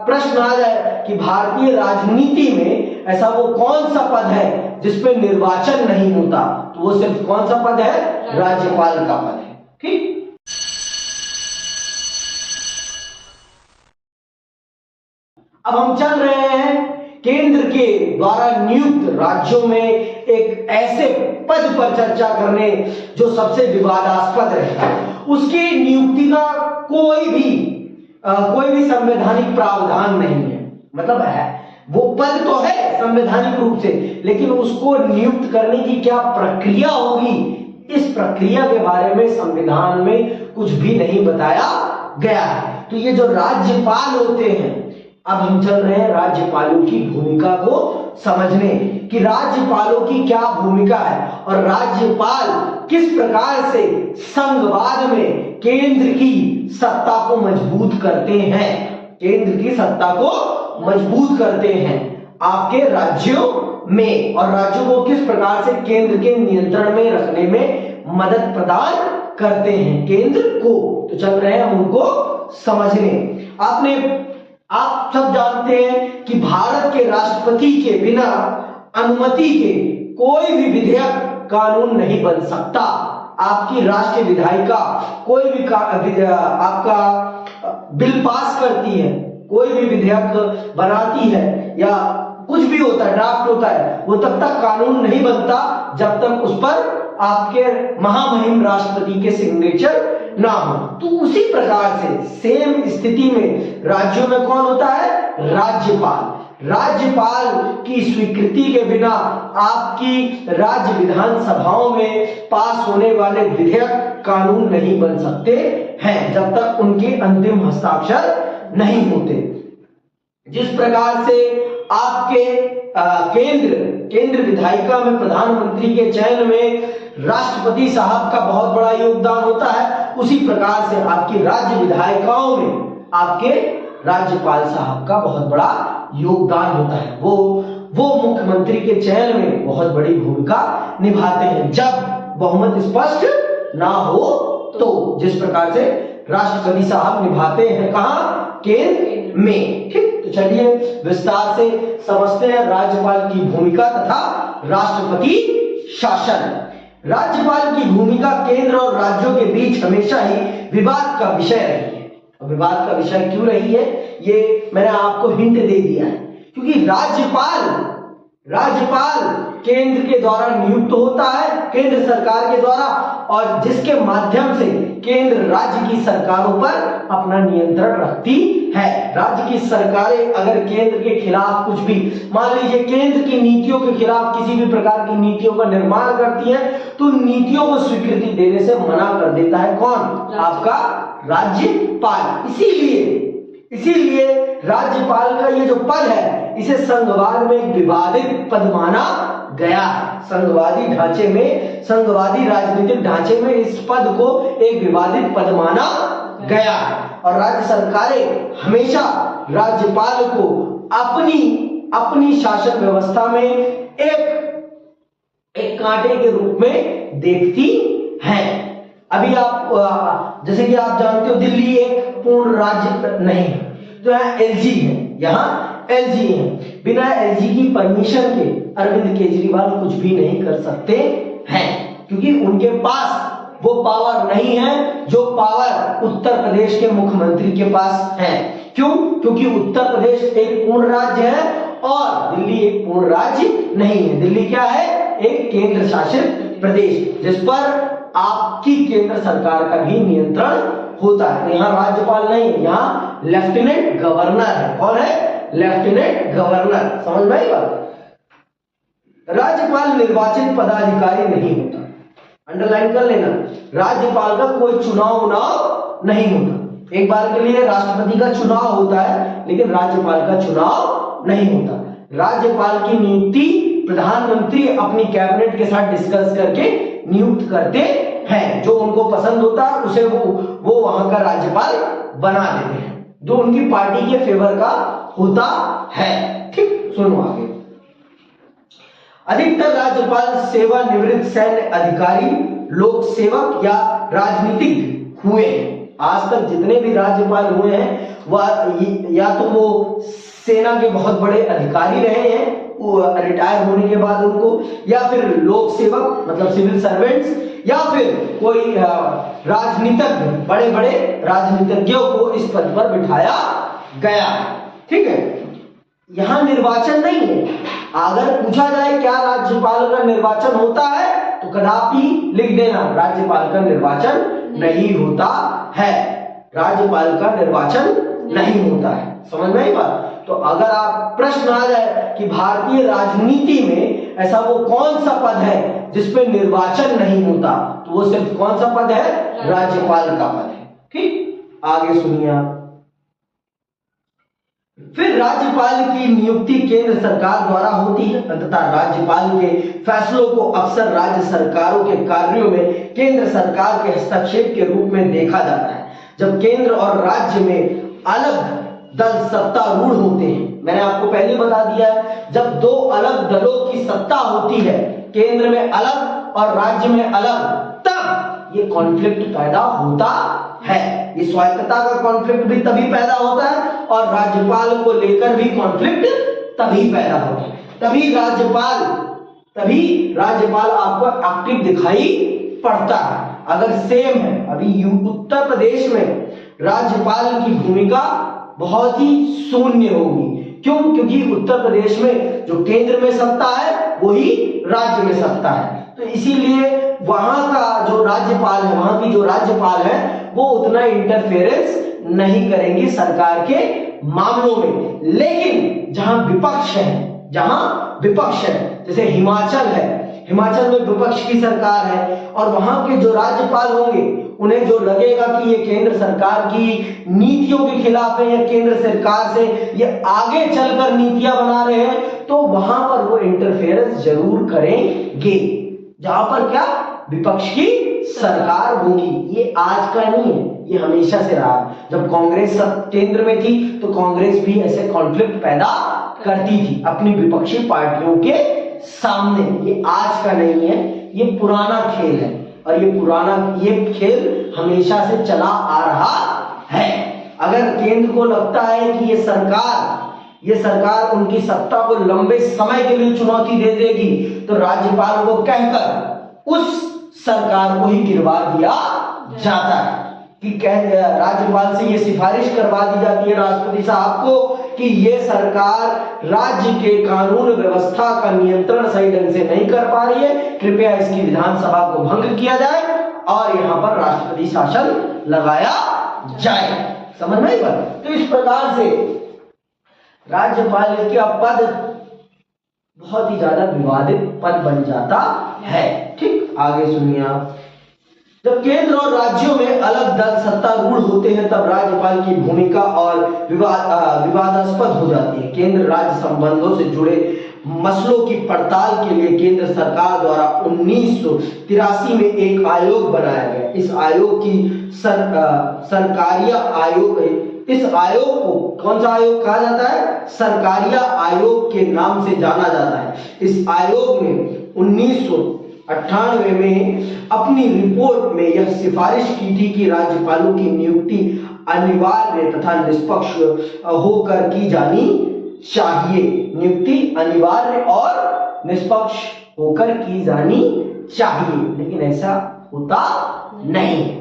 प्रश्न आ जाए कि भारतीय राजनीति में ऐसा वो कौन सा पद है जिसपे निर्वाचन नहीं होता, तो वो सिर्फ कौन सा पद है? राज्यपाल का पद है। ठीक, अब हम चल रहे हैं केंद्र के द्वारा नियुक्त राज्यों में एक ऐसे पद पर चर्चा करने जो सबसे विवादास्पद है। उसकी नियुक्ति का कोई भी संवैधानिक प्रावधान नहीं है, मतलब है वो पद तो है संवैधानिक रूप से, लेकिन उसको नियुक्त करने की क्या प्रक्रिया होगी, इस प्रक्रिया के बारे में संविधान में कुछ भी नहीं बताया गया है। तो ये जो राज्यपाल होते हैं, अब हम चल रहे हैं राज्यपालों की भूमिका को समझने कि राज्यपालों की क्या भूमिका है और राज्यपाल किस प्रकार से संघवाद में केंद्र की सत्ता को मजबूत करते हैं, केंद्र की सत्ता को मजबूत करते हैं आपके राज्यों में, और राज्यों को किस प्रकार से केंद्र के नियंत्रण में रखने में मदद प्रदान करते हैं केंद्र को। तो चल रहे हैं हम उनको समझने। आप सब जानते हैं कि भारत के राष्ट्रपति के बिना अनुमति के कोई भी विधेयक कानून नहीं बन सकता। आपकी राष्ट्रीय विधायिका कोई भी आपका बिल पास करती है, कोई भी विधेयक बनाती है या कुछ भी होता है, ड्राफ्ट होता है, वो तब तक कानून नहीं बनता जब तक उस पर आपके महामहिम राष्ट्रपति के सिग्नेचर ना हो। तो उसी प्रकार से सेम स्थिति में राज्यों में कौन होता है? राज्यपाल। राज्यपाल की स्वीकृति के बिना आपकी राज्य विधानसभाओं में पास होने वाले विधेयक कानून नहीं बन सकते हैं जब तक उनके अंतिम हस्ताक्षर नहीं होते। जिस प्रकार से आपके केंद्र विधायिका में प्रधानमंत्री के चयन में राष्ट्रपति साहब का बहुत बड़ा योगदान होता है, उसी प्रकार से आपकी राज्य विधायिकाओं में आपके राज्यपाल साहब का बहुत बड़ा योगदान होता है। वो मुख्यमंत्री के चयन में बहुत बड़ी भूमिका निभाते हैं जब बहुमत स्पष्ट ना हो तो, जिस प्रकार से राष्ट्रपति साहब निभाते हैं कहां? केंद्र में। ठीक, तो चलिए विस्तार से समझते हैं राज्यपाल की भूमिका तथा राष्ट्रपति शासन। राज्यपाल की भूमिका केंद्र और राज्यों के बीच हमेशा ही विवाद का विषय रही है। और विवाद का विषय क्यों रही है, ये मैंने आपको हिंट दे दिया है, क्योंकि राज्यपाल केंद्र के द्वारा नियुक्त होता है, केंद्र सरकार के द्वारा, और जिसके माध्यम से केंद्र राज्य की सरकारों पर अपना नियंत्रण रखती है। राज्य की सरकारें अगर केंद्र के खिलाफ कुछ भी, मान लीजिए केंद्र की नीतियों के खिलाफ किसी भी प्रकार की नीतियों का निर्माण करती है, तो नीतियों को स्वीकृति देने से मना कर देता है कौन? आपका राज्यपाल। इसीलिए राज्यपाल का ये जो पद है, इसे संघवाद में एक विवादित पद माना गया है। संघवादी राजनीतिक ढांचे में इस पद को एक विवादित पद माना गया है, और राज्य सरकारें हमेशा राज्यपाल को अपनी शासन व्यवस्था में एक कांटे के रूप में देखती हैं। अभी आप जैसे कि आप जानते हो दिल्ली एक पूर्ण राज्य नहीं है, तो यहाँ एलजी है, बिना एलजी की परमिशन के अरविंद केजरीवाल कुछ भी नहीं कर सकते हैं, क्योंकि उनके पास वो पावर नहीं है जो पावर उत्तर प्रदेश के मुख्यमंत्री के पास है। क्यों? क्योंकि उत्तर प्रदेश एक पूर्ण राज्य है और दिल्ली एक पूर्ण राज्य नहीं है। दिल्ली क्या है? एक केंद्र शासित प्रदेश, जिस पर आपकी केंद्र सरकार का भी नियंत्रण होता है। यहाँ राज्यपाल नहीं है, यहाँ लेफ्टिनेंट गवर्नर है। कौन है? Lieutenant governor. समझ में आई बात? राज्यपाल निर्वाचित पदाधिकारी नहीं होता, अंडरलाइन कर लेना। राज्यपाल का कोई चुनाव नहीं होता। एक बार के लिए राष्ट्रपति का चुनाव होता है, लेकिन राज्यपाल का चुनाव नहीं होता। राज्यपाल की नियुक्ति प्रधानमंत्री अपनी कैबिनेट के साथ डिस्कस करके नियुक्त करते हैं। जो उनको पसंद होता है उसे वो वहां का राज्यपाल बना देते हैं, जो उनकी पार्टी के फेवर का होता है। ठीक, सुनो आगे। अधिकतर राज्यपाल सेवानिवृत्त सैन्य अधिकारी, लोक सेवक या राजनीतिक हुए हैं। आज तक जितने भी राज्यपाल हुए हैं वह या तो वो सेना के बहुत बड़े अधिकारी रहे हैं रिटायर होने के बाद उनको, या फिर लोक सेवक मतलब सिविल सर्वेंट्स, या फिर कोई राजनीतिज्ञ, बड़े बड़े राजनीतिज्ञों को इस पद पर बिठाया गया। ठीक है, यहां निर्वाचन नहीं है। अगर पूछा जाए क्या राज्यपाल का निर्वाचन होता है तो कदापि लिख देना राज्यपाल का निर्वाचन नहीं होता है, राज्यपाल का निर्वाचन नहीं होता है। समझ में आई बात? तो अगर आप प्रश्न आ जाए कि भारतीय राजनीति में ऐसा वो कौन सा पद है जिसपे निर्वाचन नहीं होता, तो वो सिर्फ कौन सा पद है? राज्यपाल का पद है। ठीक, आगे सुनिए आप। फिर राज्यपाल की नियुक्ति केंद्र सरकार द्वारा होती है तथा राज्यपाल के फैसलों को अक्सर राज्य सरकारों के कार्यों में केंद्र सरकार के हस्तक्षेप के रूप में देखा जाता है। जब केंद्र और राज्य में अलग दल सत्तारूढ़ होते हैं, मैंने आपको पहले बता दिया है, जब दो अलग दलों की सत्ता होती है, केंद्र में अलग और राज्य में अलग, तब ये कॉन्फ्लिक्ट पैदा होता है। ये स्वायत्तता का कॉन्फ्लिक्ट भी तभी पैदा होता है और राज्यपाल को लेकर भी कॉन्फ्लिक्ट तभी पैदा होता है। तभी राज्यपाल आपको एक्टिव दिखाई पड़ता है। अगर सेम है, अभी उत्तर प्रदेश में राज्यपाल की भूमिका बहुत ही शून्य होगी। क्यों? क्योंकि उत्तर प्रदेश में जो केंद्र में सत्ता है वही राज्य में सत्ता है, तो इसीलिए वहां का जो राज्यपाल है, वहां की जो राज्यपाल है वो उतना इंटरफेरेंस नहीं करेंगी सरकार के मामलों में। लेकिन जहां विपक्ष है, जैसे हिमाचल है, हिमाचल में विपक्ष की सरकार है और वहां के जो राज्यपाल होंगे उन्हें जो लगेगा कि ये केंद्र सरकार की नीतियों के खिलाफ है या केंद्र सरकार से ये आगे चलकर नीतियां बना रहे हैं, तो वहां पर वो इंटरफेरेंस जरूर करेंगे। जहां पर क्या? विपक्ष की सरकार होगी। ये आज का नहीं है, ये हमेशा से रहा। जब कांग्रेस केंद्र में थी तो कांग्रेस भी ऐसे कॉन्फ्लिक्ट पैदा करती थी अपनी विपक्षी पार्टियों के सामने। ये आज का नहीं है, ये पुराना खेल है और ये खेल हमेशा से चला आ रहा है। अगर केंद्र को लगता है कि ये सरकार उनकी सत्ता को लंबे समय के लिए चुनौती दे देगी, तो राज्यपाल को कहकर उस सरकार को ही गिरवा दिया जाता है कि राज्यपाल से ये सिफारिश करवा दी जाती है राष्ट्रपति साहब को कि ये सरकार राज्य के कानून व्यवस्था का नियंत्रण सही ढंग से नहीं कर pा रही है, कृपया इसकी विधानसभा को भंग किया जाए और यहाँ पर राष्ट्रपति शासन लगाया जाए। समझ में आई बात? तो इस प्रकार से राज्यपाल का पद बहुत ही ज्यादा विवादित पद बन जाता है। ठीक, आगे सुनिए आप। जब केंद्र और राज्यों में अलग दल सत्तारूढ़ होते हैं तब राज्यपाल की भूमिका और विवादास्पद हो जाती है। केंद्र राज्य संबंधों से जुड़े मसलों की पड़ताल के लिए केंद्र सरकार द्वारा 1983 में एक आयोग बनाया गया। इस आयोग की सरकारिया आयोग है। इस आयोग को कौन सा आयोग कहा जाता है? सरकारिया आयोग के नाम से जाना जाता है। इस आयोग ने 1998 में अपनी रिपोर्ट में यह सिफारिश की थी कि राज्यपालों की नियुक्ति अनिवार्य तथा निष्पक्ष होकर की जानी चाहिए। नियुक्ति अनिवार्य और निष्पक्ष होकर की जानी चाहिए, लेकिन ऐसा होता नहीं है।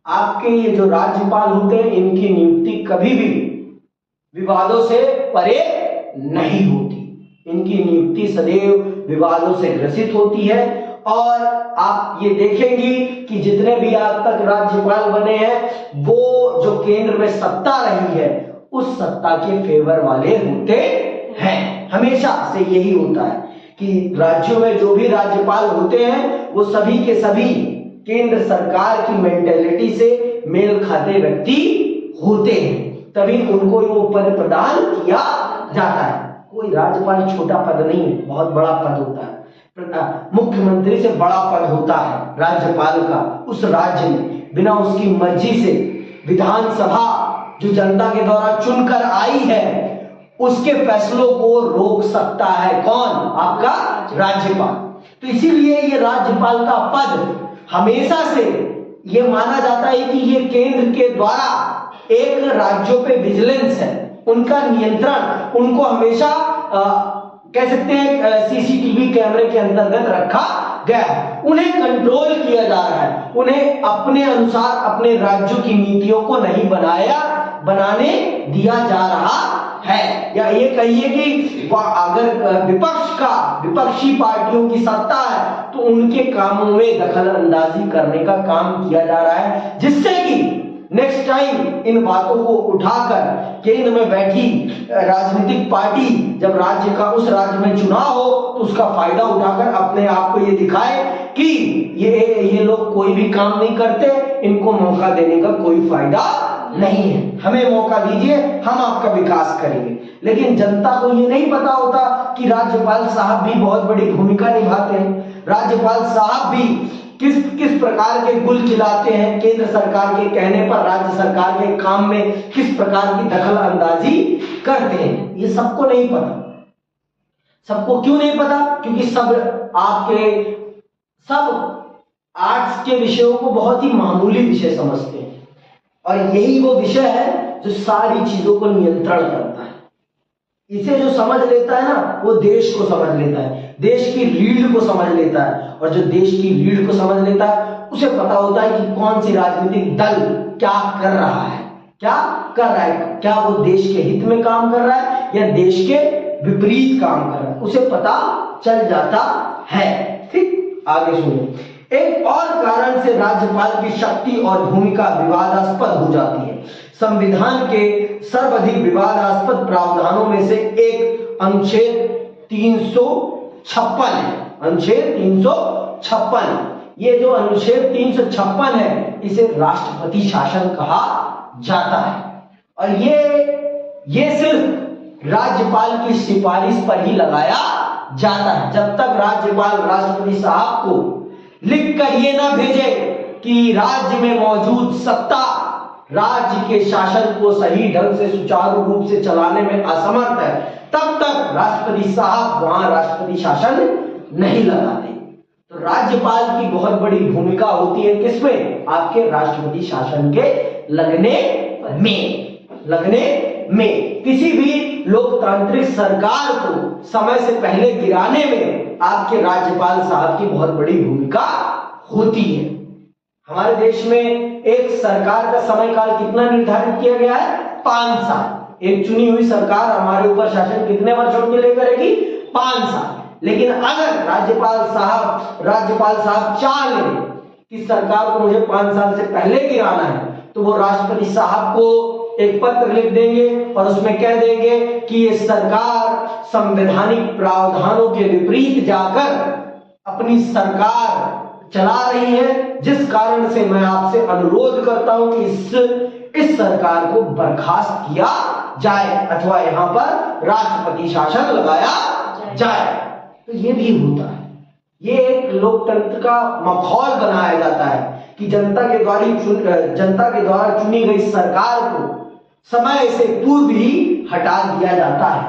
आपके ये जो राज्यपाल होते हैं इनकी नियुक्ति कभी भी विवादों से परे नहीं होती। इनकी नियुक्ति सदैव विवादों से ग्रसित होती है और आप ये देखेंगी कि जितने भी आज तक राज्यपाल बने हैं वो जो केंद्र में सत्ता रही है उस सत्ता के फेवर वाले होते हैं। हमेशा से यही होता है कि राज्यों में जो भी राज्यपाल होते हैं वो सभी के सभी केंद्र सरकार की मेंटेलिटी से मेल खाते व्यक्ति होते हैं, तभी उनको वो पद प्रदान किया जाता है। कोई राज्यपाल छोटा पद नहीं है, बहुत बड़ा पद होता है। मुख्यमंत्री से बड़ा पद होता है राज्यपाल का उस राज्य में। बिना उसकी मर्जी से विधानसभा जो जनता के द्वारा चुनकर आई है उसके फैसलों को रोक सकता है कौन? आपका राज्यपाल। तो इसीलिए ये राज्यपाल का पद हमेशा से ये माना जाता है कि ये केंद्र के द्वारा एक राज्यों पे विजिलेंस है, उनका नियंत्रण, उनको हमेशा कह सकते हैं सीसीटीवी कैमरे के अंतर्गत रखा गया, उन्हें कंट्रोल किया जा रहा है, उन्हें अपने अनुसार अपने राज्यों की नीतियों को नहीं बनाने दिया जा रहा है। या ये कहिए कि अगर विपक्षी पार्टियों की सत्ता है तो उनके कामों में दखल अंदाजी करने का काम किया जा रहा है, जिससे कि नेक्स्ट टाइम इन बातों को उठाकर केंद्र में बैठी राजनीतिक पार्टी जब उस राज्य में चुनाव हो तो उसका फायदा उठाकर अपने आप को ये दिखाए कि ये लोग कोई भी काम नहीं करते, इनको मौका देने का कोई फायदा नहीं है, हमें मौका दीजिए, हम आपका विकास करेंगे। लेकिन जनता को ये नहीं पता होता कि राज्यपाल साहब भी बहुत बड़ी भूमिका निभाते हैं, राज्यपाल साहब भी किस प्रकार के गुल खिलाते हैं, केंद्र सरकार के कहने पर राज्य सरकार के काम में किस प्रकार की दखल अंदाजी करते हैं, ये सबको नहीं पता। सबको क्यों नहीं पता? क्योंकि सब आर्ट्स के विषयों को बहुत ही मामूली विषय समझते हैं, और यही वो विषय है जो सारी चीजों को नियंत्रण करता है। इसे जो समझ लेता है ना, वो देश को समझ लेता है, देश की रीढ़ को समझ लेता है, और जो देश की रीढ़ को समझ लेता है उसे पता होता है कि कौन सी राजनीतिक दल क्या कर रहा है, क्या वो देश के हित में काम कर रहा है या देश के विपरीत काम कर रहा है, उसे पता चल जाता है। ठीक, आगे सुनिए। एक और कारण से राज्यपाल की शक्ति और भूमिका विवादास्पद हो जाती है। संविधान के सर्वाधिक विवादास्पद प्रावधानों में से एक अनुच्छेद 356 है। अनुच्छेद 356, ये जो अनुच्छेद 356 है, इसे राष्ट्रपति शासन कहा जाता है, और ये सिर्फ राज्यपाल की सिफारिश पर ही लगाया जाता है। जब तक राज्यपाल राष्ट्रपति साहब को लिखकर ये ना भेजे कि राज्य में मौजूद सत्ता राज्य के शासन को सही ढंग से सुचारू रूप से चलाने में असमर्थ है, तब तक राष्ट्रपति साहब वहां राष्ट्रपति शासन नहीं लगाते। तो राज्यपाल की बहुत बड़ी भूमिका होती है किसमें? आपके राष्ट्रपति शासन के लगने में किसी भी लोकतांत्रिक सरकार को समय से पहले गिराने में आपके राज्यपाल साहब की बहुत बड़ी भूमिका होती है। हमारे देश में एक सरकार का समय काल कितना निर्धारित किया गया है? 5 साल। एक चुनी हुई सरकार हमारे ऊपर शासन कितने वर्षों के लिए करेगी? 5 साल। लेकिन अगर राज्यपाल साहब चाह लें कि सरकार को मुझे 5 साल से पहले गिराना है, तो वो राष्ट्रपति साहब को एक पत्र लिख देंगे और उसमें कह देंगे कि ये सरकार संवैधानिक प्रावधानों के विपरीत जाकर अपनी सरकार चला रही है, जिस कारण से मैं आपसे अनुरोध करता हूं कि इस सरकार को बर्खास्त किया जाए अथवा यहां पर राष्ट्रपति शासन लगाया जाए। तो ये भी होता है, ये एक लोकतंत्र का माहौल बनाया जाता है कि जनता के द्वारा चुनी गई सरकार को समय से पूर्व ही हटा दिया जाता है,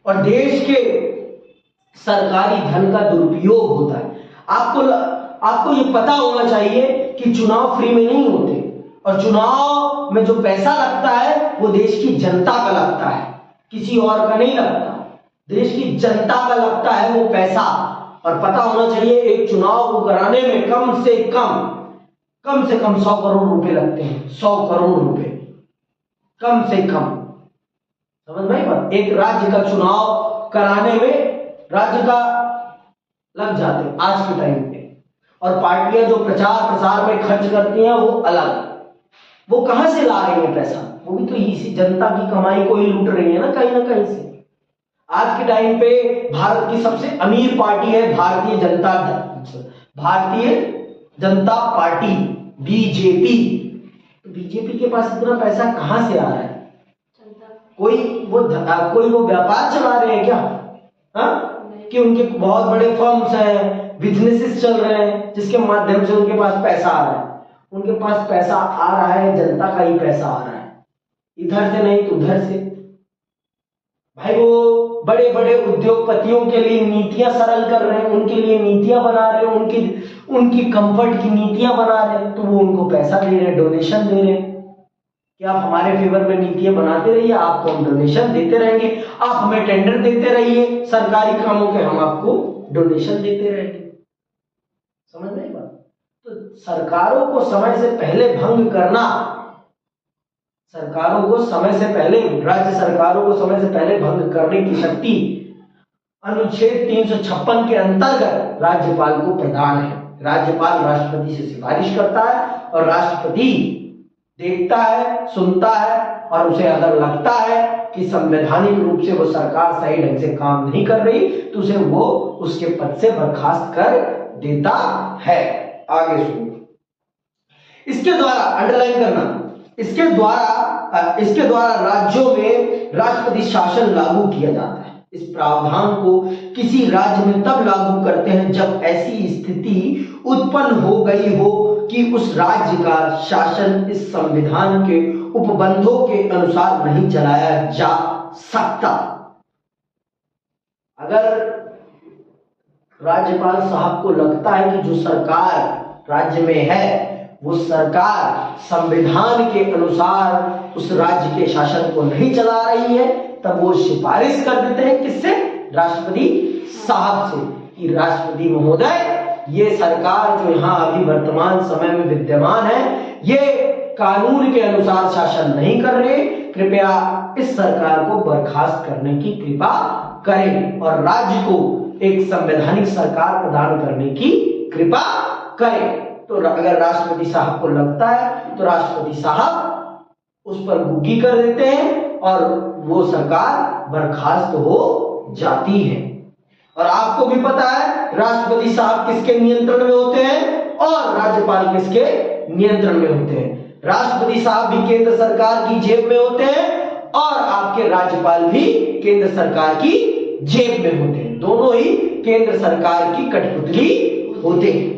और देश के सरकारी धन का दुरुपयोग होता है। आपको ये पता होना चाहिए कि चुनाव फ्री में नहीं होते, और चुनाव में जो पैसा लगता है वो देश की जनता का लगता है, किसी और का नहीं लगता, देश की जनता का लगता है वो पैसा। और पता होना चाहिए एक चुनाव को कराने में कम से कम 100 करोड़ रुपए लगते हैं। 100 करोड़ रुपए कम से कम, समझ में आई बात? एक राज्य का चुनाव कराने में राज्य का लग जाते हैं आज के टाइम पे। और पार्टियां जो प्रचार प्रसार में खर्च करती हैं वो अलग, वो कहां से ला रही है पैसा? वो भी तो इसी जनता की कमाई को ही लूट रही है ना कहीं से। आज के टाइम पे भारत की सबसे अमीर पार्टी है भारतीय जनता पार्टी, बीजेपी। तो बीजेपी के पास इतना पैसा कहां से आ रहा है? कोई वो व्यापार चला रहे हैं क्या? कि उनके बहुत बड़े फर्म्स हैं, बिजनेसेस चल रहे हैं जिसके माध्यम से उनके पास पैसा आ रहा है। उनके पास पैसा आ रहा है, जनता का ही पैसा आ रहा है, इधर से नहीं तो उधर से। भाई वो बड़े बड़े उद्योगपतियों के लिए नीतियां सरल कर रहे हैं, उनके लिए नीतियां बना रहे हैं, उनकी कंफर्ट की नीतियां बना रहे हैं, तो वो उनको पैसा दे रहे हैं, डोनेशन दे रहे हैं कि आप हमारे फेवर में नीतियां बनाते रहिए, आपको हम डोनेशन देते रहेंगे, आप हमें टेंडर देते रहिए सरकारी कामों के, हम आपको डोनेशन देते रहेंगे। समझ में आई बात? तो सरकारों को समय से पहले भंग करना, सरकारों को समय से पहले, राज्य सरकारों को समय से पहले भंग करने की शक्ति अनुच्छेद 356 के अंतर्गत राज्यपाल को प्रदान है। राज्यपाल राष्ट्रपति से सिफारिश करता है और राष्ट्रपति देखता है, सुनता है और उसे अगर लगता है कि संवैधानिक रूप से वो सरकार सही ढंग से काम नहीं कर रही तो उसे वो उसके पद से बर्खास्त कर देता है। आगे सुनिए, इसके द्वारा अंडरलाइन करना, इसके द्वारा राज्यों में राष्ट्रपति शासन लागू किया जाता है। इस प्रावधान को किसी राज्य में तब लागू करते हैं जब ऐसी स्थिति उत्पन्न हो गई हो कि उस राज्य का शासन इस संविधान के उपबंधों के अनुसार नहीं चलाया जा सकता। अगर राज्यपाल साहब को लगता है कि जो सरकार राज्य में है वो सरकार संविधान के अनुसार उस राज्य के शासन को नहीं चला रही है, तब वो सिफारिश कर देते हैं किससे? राष्ट्रपति साहब से, कि राष्ट्रपति महोदय ये सरकार जो यहाँ अभी वर्तमान समय में विद्यमान है ये कानून के अनुसार शासन नहीं कर रहे, कृपया इस सरकार को बर्खास्त करने की कृपा करें और राज्य को एक संवैधानिक सरकार प्रदान करने की कृपा करें। तो अगर राष्ट्रपति साहब को लगता है तो राष्ट्रपति साहब उस पर गुग्गी कर देते हैं और वो सरकार बर्खास्त हो जाती है। और आपको भी पता है राष्ट्रपति साहब किसके नियंत्रण में होते हैं और राज्यपाल किसके नियंत्रण में होते हैं। राष्ट्रपति साहब भी केंद्र सरकार की जेब में होते हैं और आपके राज्यपाल भी केंद्र सरकार की जेब में होते हैं, दोनों ही केंद्र सरकार की कठपुतली होते हैं।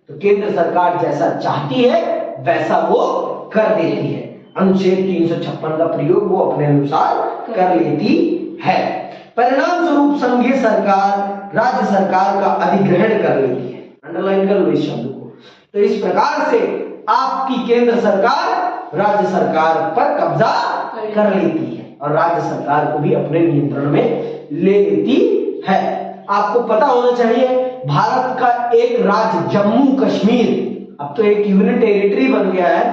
तो केंद्र सरकार जैसा चाहती है वैसा वो कर देती है, अनुच्छेद 356 का प्रयोग वो अपने अनुसार कर लेती है। परिणाम स्वरूप संघीय सरकार राज्य सरकार का अधिग्रहण कर लेती है। अंडरलाइन कर लो इस शब्द को। तो इस प्रकार से आपकी केंद्र सरकार राज्य सरकार पर कब्जा कर लेती है और राज्य सरकार को भी अपने नियंत्रण में ले लेती है। आपको पता होना चाहिए भारत का एक राज्य जम्मू कश्मीर अब तो एक यूनियन टेरिटरी बन गया है,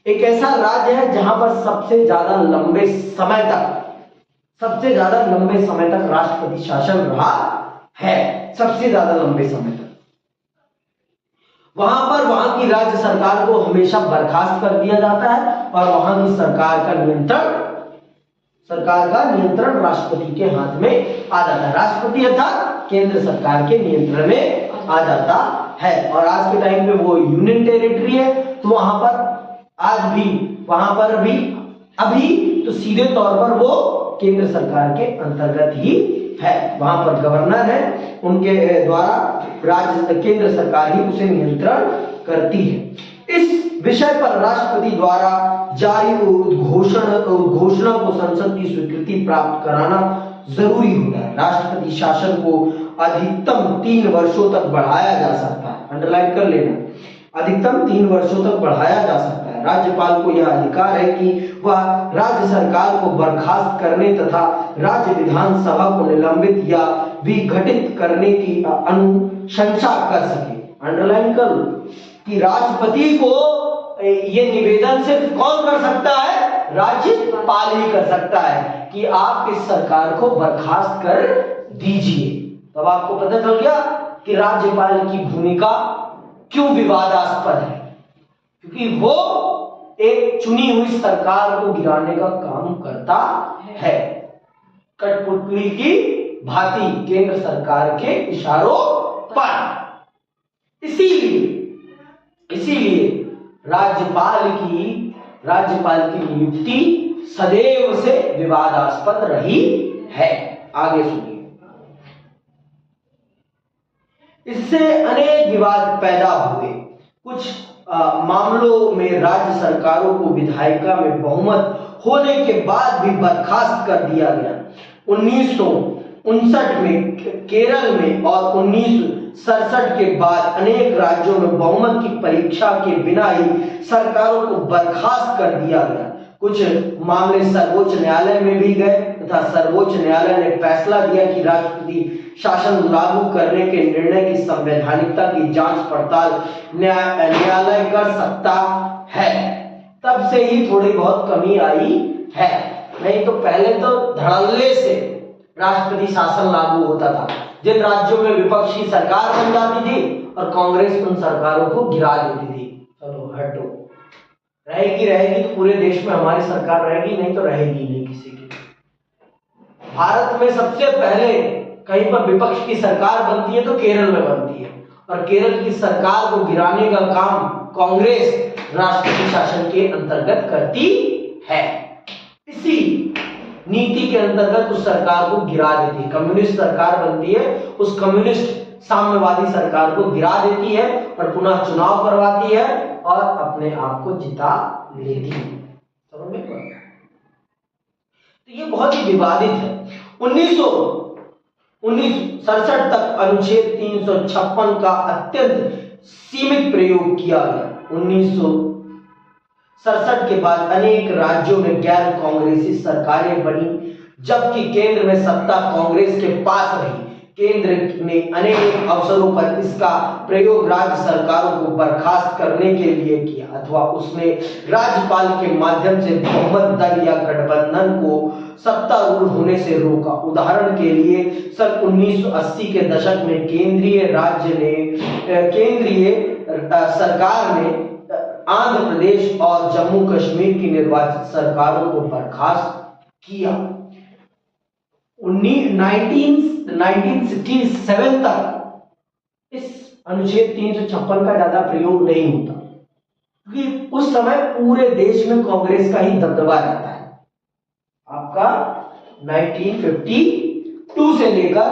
एक ऐसा राज्य है जहां पर सबसे ज्यादा लंबे समय तक राष्ट्रपति शासन रहा है, सबसे ज्यादा लंबे समय तक। वहां की राज्य सरकार को हमेशा बर्खास्त कर दिया जाता है और वहां की सरकार का नियंत्रण राष्ट्रपति के हाथ में आ जाता है। राष्ट्रपति अर्थात केंद्र सरकार के नियंत्रण में आ जाता है। और आज के टाइम पे वो यूनियन टेरिटरी है, तो वहां पर भी अभी तो सीधे तौर पर वो केंद्र सरकार के अंतर्गत ही है। वहां पर गवर्नर है, उनके द्वारा केंद्र सरकार ही उसे नियंत्रण करती है। इस विषय पर राष्ट्रपति द्वारा जारी घोषणा को संसद की स्वीकृति प्राप्त कराना जरूरी होता है। राष्ट्रपति शासन को अधिकतम 3 वर्षों तक बढ़ाया जा सकता है। अंडरलाइन कर लेना, अधिकतम 3 वर्षों तक बढ़ाया जा सकता है। राज्यपाल को यह अधिकार है कि वह राज्य सरकार को बर्खास्त करने तथा राज्य विधानसभा को निलंबित या विघटित करने की अनुशंसा कर सके। अंडरलाइन कर लो कि राष्ट्रपति को ये निवेदन सिर्फ कौन कर सकता है? राज्यपाल ही कर सकता है कि आप इस सरकार को बर्खास्त कर दीजिए। तब आपको पता चल गया कि राज्यपाल की भूमिका क्यों विवादास्पद है, क्योंकि वो एक चुनी हुई सरकार को गिराने का काम करता है, कठपुतली की भांति केंद्र सरकार के इशारों पर। इसीलिए राज्यपाल की नियुक्ति सदैव से विवादास्पद रही है। आगे सुनिए, इससे अनेक विवाद पैदा हुए। कुछ मामलों में राज्य सरकारों को विधायिका में बहुमत होने के बाद भी बर्खास्त कर दिया गया। 1959 में केरल में और 1967 के बाद अनेक राज्यों में बहुमत की परीक्षा के बिना ही सरकारों को बर्खास्त कर दिया गया। कुछ मामले सर्वोच्च न्यायालय में भी गए तथा सर्वोच्च न्यायालय ने फैसला दिया कि राष्ट्रपति शासन लागू करने के निर्णय की संवैधानिकता की जांच पड़ताल न्यायालय कर सकता है। तब से ही थोड़ी बहुत कमी आई है, नहीं तो पहले तो धड़ल्ले से राष्ट्रपति शासन लागू होता था। जिन राज्यों में विपक्ष की सरकार बन जाती थी और कांग्रेस उन सरकारों को गिरा देती थी। चलो हटो, रहेगी तो पूरे देश में हमारी सरकार रहेगी, नहीं तो रहेगी नहीं किसी की। भारत में सबसे पहले कहीं पर विपक्ष की सरकार बनती है तो केरल में बनती है, और केरल की सरकार को गिराने का काम कांग्रेस राष्ट्रपति शासन के अंतर्गत करती है। इसी नीति के अंतर्गत उस सरकार को गिरा देती है। कम्युनिस्ट सरकार बनती है, उस कम्युनिस्ट साम्यवादी सरकार को गिरा देती है और पुनः चुनाव करवाती है और अपने आप को जिता लेती है। समझ में आ गया? तो ये बहुत ही विवादित है। 1967 तक अनुच्छेद 356 का अत्यंत सीमित प्रयोग किया गया। 1967 के बाद अनेक राज्यों में गैर कांग्रेसी सरकारें बनी, जबकि केंद्र में सत्ता कांग्रेस के पास रही। केंद्र ने अनेक अवसरों पर इसका प्रयोग राज्य सरकारों को बर्खास्त करने के लिए किया अथवा उसने राज्यपाल के माध्यम से बहुमत दल या गठबंधन को सत्तारूढ़ होने से रोका। उदाहरण के लिए सन 1980 के दशक में केंद्रीय सरकार ने आंध्र प्रदेश और जम्मू कश्मीर की निर्वाचित सरकारों को बर्खास्त किया। 1967 तक इस अनुच्छेद 356 का ज्यादा प्रयोग नहीं होता, क्योंकि उस समय पूरे देश में कांग्रेस का ही दबदबा रहता है। आपका 1952 से लेकर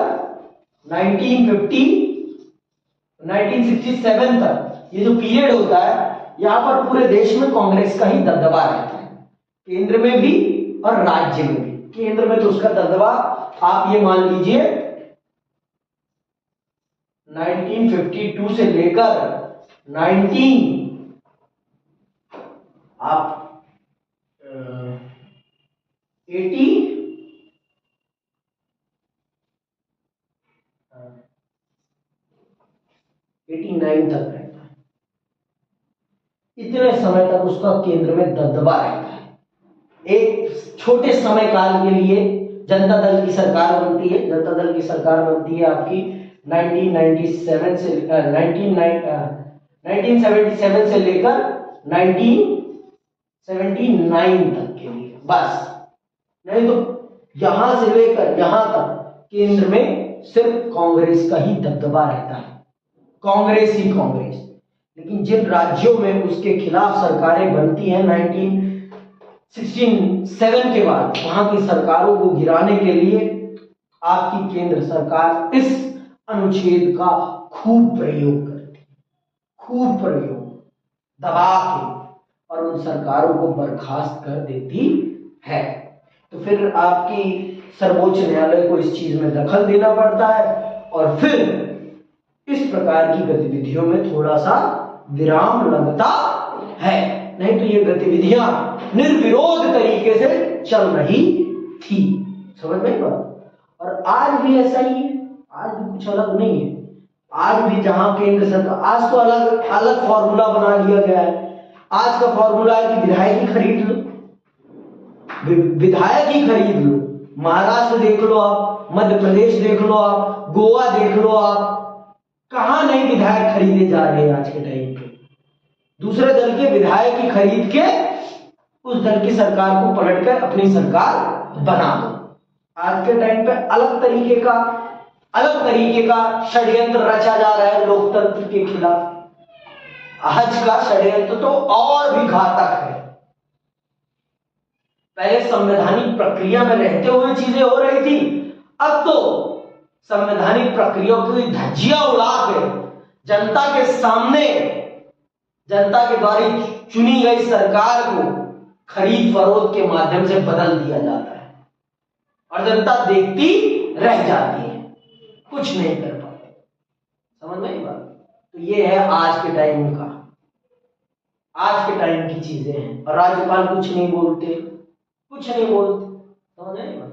1967 तक ये जो पीरियड होता है, यहां पर पूरे देश में कांग्रेस का ही दबदबा रहता है, केंद्र में भी और राज्य में भी। केंद्र में तो उसका दबदबा आप ये मान लीजिए 1952 से लेकर 89 तक रहता है। इतने समय तक उसका केंद्र में दबदबा रहता है। एक छोटे समय काल के लिए जनता दल की सरकार बनती है। जनता दल की सरकार बनती है आपकी 1997 से 1977 से लेकर 1979 तक के लिए, बस। नहीं तो यहां से लेकर यहां तक केंद्र में सिर्फ कांग्रेस का ही दबदबा रहता है, कांग्रेस ही कांग्रेस। लेकिन जिन राज्यों में उसके खिलाफ सरकारें बनती हैं 1967 के बाद, वहां की सरकारों को गिराने के लिए आपकी केंद्र सरकार इस अनुच्छेद का खूब प्रयोग करती है, खूब प्रयोग दबा के, और उन सरकारों को बर्खास्त कर देती है। तो फिर आपकी सर्वोच्च न्यायालय को इस चीज में दखल देना पड़ता है और फिर इस प्रकार की गतिविधियों में थोड़ा सा विराम लगता है। नहीं तो ये गतिविधियां निर्विरोध तरीके से चल रही थी। समझ में बात? और आज भी ऐसा ही है, आज भी कुछ अलग नहीं है। आज भी जहां केंद्र सरकार, आज तो अलग अलग फॉर्मूला बना लिया गया है। आज का फॉर्मूला है कि विधायक ही खरीद लो, विधायक ही खरीद लो। महाराष्ट्र देख लो आप, मध्य प्रदेश देख लो आप, गोवा देख लो आप, कहां नहीं विधायक खरीदे जा रहे हैं आज के टाइम पे। दूसरे दल के विधायक ही खरीद के उस दल की सरकार को पलटकर अपनी सरकार बना दो। आज के टाइम पे अलग तरीके का षड्यंत्र रचा जा रहा है लोकतंत्र के खिलाफ। आज का षड्यंत्र तो और भी घातक है। पहले संवैधानिक प्रक्रिया में रहते हुए चीजें हो रही थी, अब तो संवैधानिक प्रक्रिया की धज्जियां उड़ा के जनता के सामने, जनता के द्वारा चुनी गई सरकार को खरीद फरोख्त के माध्यम से बदल दिया जाता है। और जनता देखती रह जाती है, कुछ नहीं कर पाते। समझ में आई बात? तो ये है आज के टाइम का, आज के टाइम की चीजें हैं। और राज्यपाल कुछ नहीं बोलते, कुछ नहीं बोलते। समझ में आई बात?